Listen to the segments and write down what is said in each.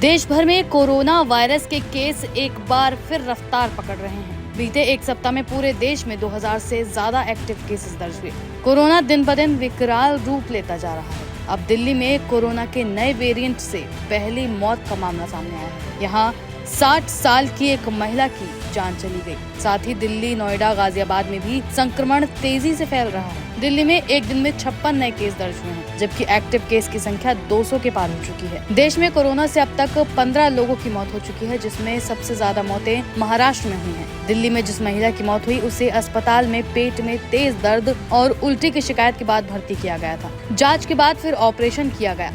देश भर में कोरोना वायरस के केस एक बार फिर रफ्तार पकड़ रहे हैं। बीते एक सप्ताह में पूरे देश में 2000 से ज्यादा एक्टिव केसेस दर्ज हुए। कोरोना दिन ब दिन विकराल रूप लेता जा रहा है। अब दिल्ली में कोरोना के नए वेरिएंट से पहली मौत का मामला सामने आया है। यहाँ 60 साल की एक महिला की जान चली गई। साथ ही दिल्ली, नोएडा, गाजियाबाद में भी संक्रमण तेजी से फैल रहा है। दिल्ली में एक दिन में 56 नए केस दर्ज हुए हैं, जबकि एक्टिव केस की संख्या 200 के पार हो चुकी है। देश में कोरोना से अब तक 15 लोगों की मौत हो चुकी है, जिसमें सबसे ज्यादा मौतें महाराष्ट्र में हुई हैं। दिल्ली में जिस महिला की मौत हुई उसे अस्पताल में पेट में तेज दर्द और उल्टी की शिकायत के बाद भर्ती किया गया था। जांच के बाद फिर ऑपरेशन किया गया।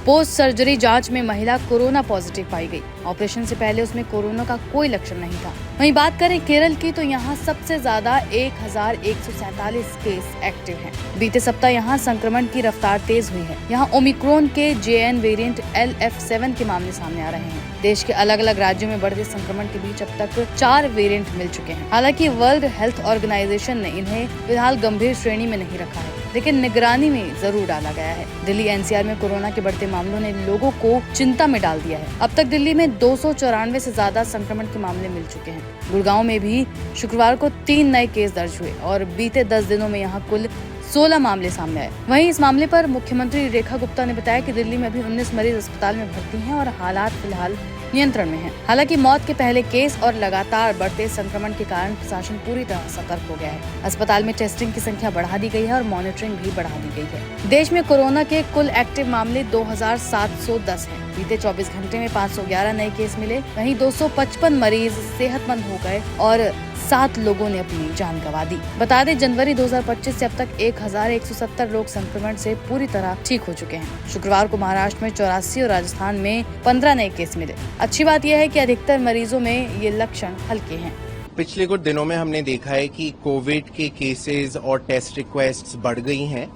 पोस्ट सर्जरी जांच में महिला कोरोना पॉजिटिव पाई गई। ऑपरेशन से पहले उसमें कोरोना का कोई लक्षण नहीं था। वहीं बात करें केरल की, तो यहाँ सबसे ज्यादा 1147 केस एक्टिव हैं। बीते सप्ताह यहाँ संक्रमण की रफ्तार तेज हुई है। यहाँ ओमिक्रॉन के JN वेरिएंट LF7 के मामले सामने आ रहे हैं। देश के अलग अलग राज्यों में बढ़ते संक्रमण के बीच अब तक 4 वेरिएंट मिल चुके हैं। हालांकि वर्ल्ड हेल्थ ऑर्गेनाइजेशन ने इन्हें फिलहाल गंभीर श्रेणी में नहीं रखा है, लेकिन निगरानी में जरूर डाला गया है। दिल्ली NCR में कोरोना के बढ़ते मामलों ने लोगों को चिंता में डाल दिया है। अब तक दिल्ली में 294 से ज्यादा संक्रमण के मामले मिल चुके हैं। गुड़गांव में भी शुक्रवार को 3 नए केस दर्ज हुए और बीते 10 दिनों में यहाँ कुल 16 मामले सामने आए। वहीं इस मामले पर मुख्यमंत्री रेखा गुप्ता ने बताया कि दिल्ली में अभी 19 मरीज अस्पताल में भर्ती हैं और हालात फिलहाल नियंत्रण में है। हालांकि मौत के पहले केस और लगातार बढ़ते संक्रमण के कारण प्रशासन पूरी तरह सतर्क हो गया है। अस्पताल में टेस्टिंग की संख्या बढ़ा दी गई है और मॉनिटरिंग भी बढ़ा दी गई है। देश में कोरोना के कुल एक्टिव मामले 2710 हैं। बीते 24 घंटे में 511 नए केस मिले। वहीं 255 मरीज सेहतमंद हो गए और 7 लोगों ने अपनी जान गंवा दी। बता दें, जनवरी 2025 से अब तक 1170 लोग संक्रमण से पूरी तरह ठीक हो चुके हैं। शुक्रवार को महाराष्ट्र में 84 और राजस्थान में 15 नए केस मिले। अच्छी बात यह है कि अधिकतर मरीजों में ये लक्षण हल्के हैं। पिछले कुछ दिनों में हमने देखा है कि कोविड के केसेस और टेस्ट रिक्वेस्ट्स बढ़ गई हैं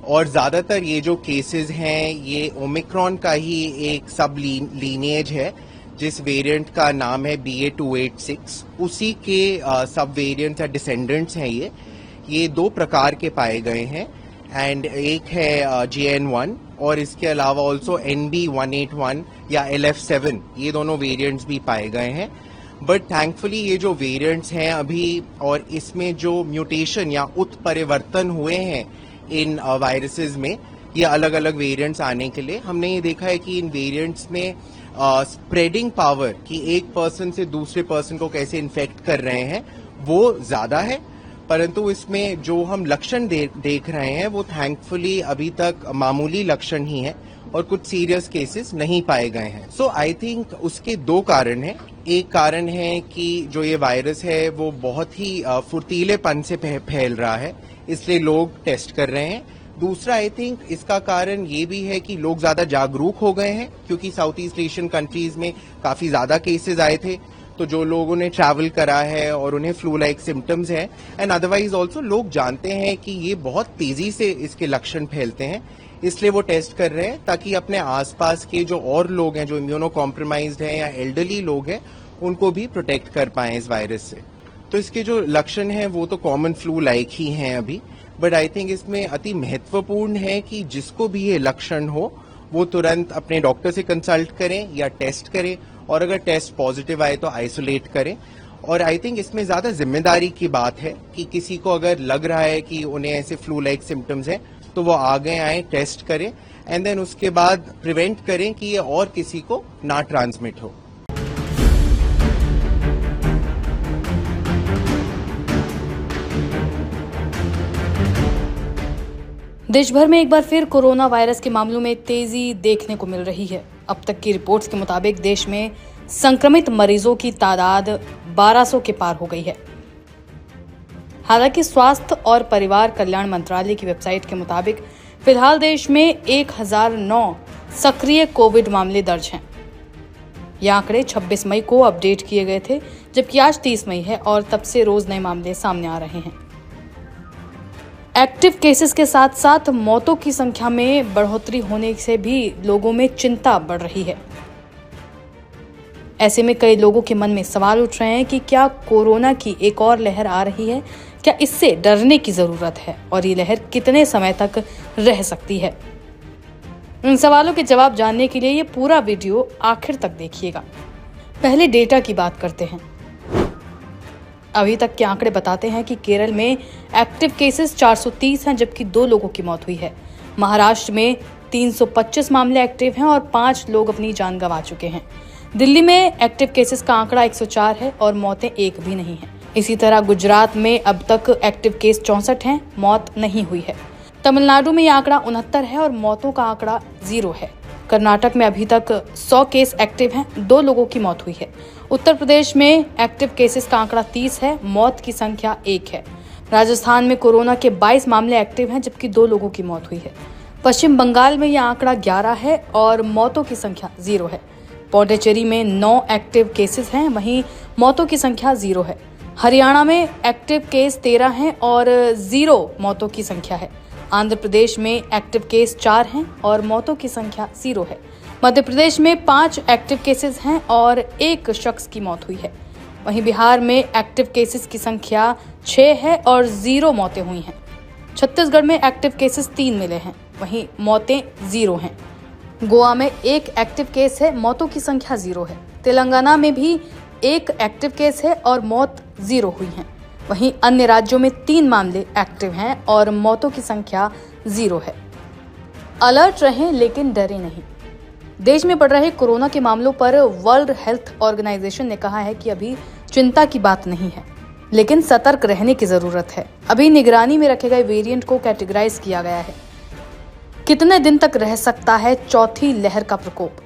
और ज्यादातर ये जो केसेस हैं ये ओमिक्रॉन का ही एक सब लीनिएज है, जिस वेरिएंट का नाम है BA.286। उसी के सब वेरिएंट्स या डिसेंडेंट्स हैं। ये 2 प्रकार के पाए गए हैं एंड एक है JN1 और इसके अलावा ऑल्सो NB181 या LF7। ये दोनों वेरिएंट्स भी पाए गए हैं। बट थैंकफुली ये जो वेरिएंट्स हैं अभी और इसमें जो म्यूटेशन या उत्परिवर्तन हुए हैं इन वायरसेस में, ये अलग अलग वेरिएंट्स आने के लिए हमने ये देखा है कि इन वेरिएंट्स में स्प्रेडिंग पावर कि एक पर्सन से दूसरे पर्सन को कैसे इन्फेक्ट कर रहे हैं वो ज्यादा है, परंतु इसमें जो हम लक्षण देख रहे हैं वो थैंकफुली अभी तक मामूली लक्षण ही है और कुछ सीरियस केसेस नहीं पाए गए हैं। सो आई थिंक उसके 2 कारण हैं। एक कारण है कि जो ये वायरस है वो बहुत ही फुर्तीलेपन से फैल रहा है, इसलिए लोग टेस्ट कर रहे हैं। दूसरा आई थिंक इसका कारण ये भी है कि लोग ज्यादा जागरूक हो गए हैं, क्योंकि साउथ ईस्ट एशियन कंट्रीज में काफी ज्यादा केसेस आए थे। तो जो लोगों ने ट्रैवल करा है और उन्हें फ्लू लाइक सिम्टम्स हैं एंड अदरवाइज ऑल्सो लोग जानते हैं कि ये बहुत तेजी से इसके लक्षण फैलते हैं, इसलिए वो टेस्ट कर रहे हैं ताकि अपने आसपास के जो और लोग हैं जो इम्यूनो कॉम्प्रोमाइज्ड हैं या एल्डरली लोग हैं उनको भी प्रोटेक्ट कर पाएं इस वायरस से। तो इसके जो लक्षण हैं वो तो कॉमन फ्लू लाइक ही हैं अभी, बट आई थिंक इसमें अति महत्वपूर्ण है कि जिसको भी ये लक्षण हो वो तुरंत अपने डॉक्टर से कंसल्ट करें या टेस्ट करें और अगर टेस्ट पॉजिटिव आए तो आइसोलेट करें। और आई थिंक इसमें ज्यादा जिम्मेदारी की बात है कि किसी को अगर लग रहा है कि उन्हें ऐसे फ्लू लाइक सिम्टम्स हैं तो वो आगे आए, टेस्ट करें एंड देन उसके बाद प्रिवेंट करें कि ये और किसी को ना ट्रांसमिट हो। देश भर में एक बार फिर कोरोना वायरस के मामलों में तेजी देखने को मिल रही है। अब तक की रिपोर्ट्स के मुताबिक देश में संक्रमित मरीजों की तादाद 1200 के पार हो गई है। हालांकि स्वास्थ्य और परिवार कल्याण मंत्रालय की वेबसाइट के मुताबिक फिलहाल देश में 1009 सक्रिय कोविड मामले दर्ज हैं। ये आंकड़े 26 मई को अपडेट किए गए थे, जबकि आज 30 मई है और तब से रोज नए मामले सामने आ रहे हैं। एक्टिव केसेस के साथ साथ मौतों की संख्या में बढ़ोतरी होने से भी लोगों में चिंता बढ़ रही है। ऐसे में कई लोगों के मन में सवाल उठ रहे हैं कि क्या कोरोना की एक और लहर आ रही है, क्या इससे डरने की जरूरत है और ये लहर कितने समय तक रह सकती है। इन सवालों के जवाब जानने के लिए ये पूरा वीडियो आखिर तक देखिएगा। पहले डेटा की बात करते हैं। अभी तक के आंकड़े बताते हैं कि केरल में एक्टिव केसेस 430 हैं, जबकि 2 लोगों की मौत हुई है। महाराष्ट्र में 325 मामले एक्टिव हैं और 5 लोग अपनी जान गंवा चुके हैं। दिल्ली में एक्टिव केसेस का आंकड़ा 104 है और मौतें एक भी नहीं हैं। इसी तरह गुजरात में अब तक एक्टिव केस 64 हैं, मौत नहीं हुई है। तमिलनाडु में यह आंकड़ा 69 है और मौतों का आंकड़ा 0 है। कर्नाटक में अभी तक 100 केस एक्टिव हैं, 2 लोगों की मौत हुई है। उत्तर प्रदेश में एक्टिव केसेस का आंकड़ा 30 है, मौत की संख्या 1 है। राजस्थान में कोरोना के 22 मामले एक्टिव हैं, जबकि 2 लोगों की मौत हुई है। पश्चिम बंगाल में यह आंकड़ा 11 है और मौतों की संख्या 0 है। पौंडीचेरी में 9 एक्टिव केसेस हैं, वहीं मौतों की संख्या 0 है। हरियाणा में एक्टिव केस 13 हैं और 0 मौतों की संख्या है। आंध्र प्रदेश में एक्टिव केस 4 हैं और मौतों की संख्या 0 है। मध्य प्रदेश में 5 एक्टिव केसेस हैं और 1 शख्स की मौत हुई है। वहीं बिहार में एक्टिव केसेस की संख्या 6 है और 0 मौतें हुई हैं। छत्तीसगढ़ में एक्टिव केसेस 3 मिले हैं, वहीं मौतें 0 हैं। गोवा में 1 एक्टिव केस है, मौतों की संख्या 0 है। तेलंगाना में भी 1 एक्टिव केस है और मौत 0 हुई है। वहीं अन्य राज्यों में 3 मामले एक्टिव हैं और मौतों की संख्या 0 है। अलर्ट रहें लेकिन डरे नहीं। देश में बढ़ रहे कोरोना के मामलों पर वर्ल्ड हेल्थ ऑर्गेनाइजेशन ने कहा है कि अभी चिंता की बात नहीं है, लेकिन सतर्क रहने की जरूरत है। अभी निगरानी में रखे गए वेरिएंट को कैटेगराइज किया गया है। कितने दिन तक रह सकता है चौथी लहर का प्रकोप?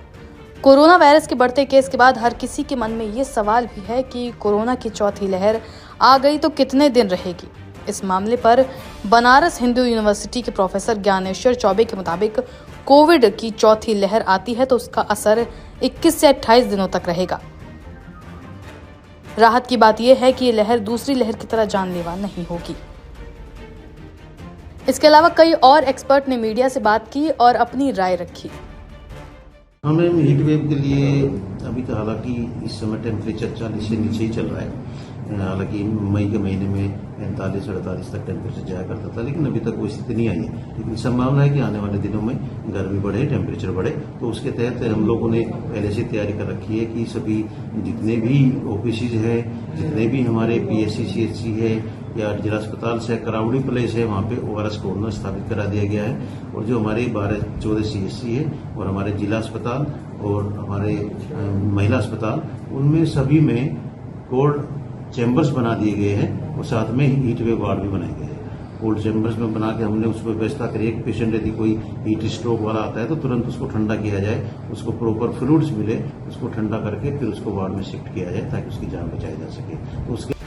कोरोना वायरस के बढ़ते केस के बाद हर किसी के मन में ये सवाल भी है कि कोरोना की चौथी लहर आ गई तो कितने दिन रहेगी। इस मामले पर बनारस हिंदू यूनिवर्सिटी के प्रोफेसर ज्ञानेश्वर चौबे के मुताबिक कोविड की चौथी लहर आती है तो उसका असर 21 से 28 दिनों तक रहेगा। राहत की बात यह है कि ये लहर दूसरी लहर की तरह जानलेवा नहीं होगी। इसके अलावा कई और एक्सपर्ट ने मीडिया से बात की और अपनी राय रखी। हमें हीट वेव के लिए अभी तो हालांकि इस समय टेम्परेचर 40 से नीचे ही चल रहा है। हालांकि मई के महीने में 45-48 तक टेम्परेचर जाया करता था, लेकिन अभी तक कोई स्थिति नहीं आई है। लेकिन संभावना है कि आने वाले दिनों में गर्मी बढ़े, टेम्परेचर बढ़े, तो उसके तहत हम लोगों ने पहले से तैयारी कर रखी है कि सभी जितने भी ऑफिसेज हैं, जितने भी हमारे PSC CHC है या जिला अस्पताल से क्राउडी प्लेस है, वहाँ पे ORS कोड स्थापित करा दिया गया है। और जो हमारे 12-14 CHC है और हमारे जिला अस्पताल और हमारे महिला अस्पताल, उनमें सभी में कोल्ड चैम्बर्स बना दिए गए हैं और साथ में हीट वेव वार्ड भी बनाए गए हैं। कोल्ड चैम्बर्स में बना के हमने उस पर व्यवस्था करी। एक पेशेंट यदि कोई हीट स्ट्रोक वाला आता है तो तुरंत उसको ठंडा किया जाए, उसको प्रॉपर फ्लूइड्स मिले, उसको ठंडा करके फिर उसको वार्ड में शिफ्ट किया जाए ताकि उसकी जान बचाई जा सके। तो उसके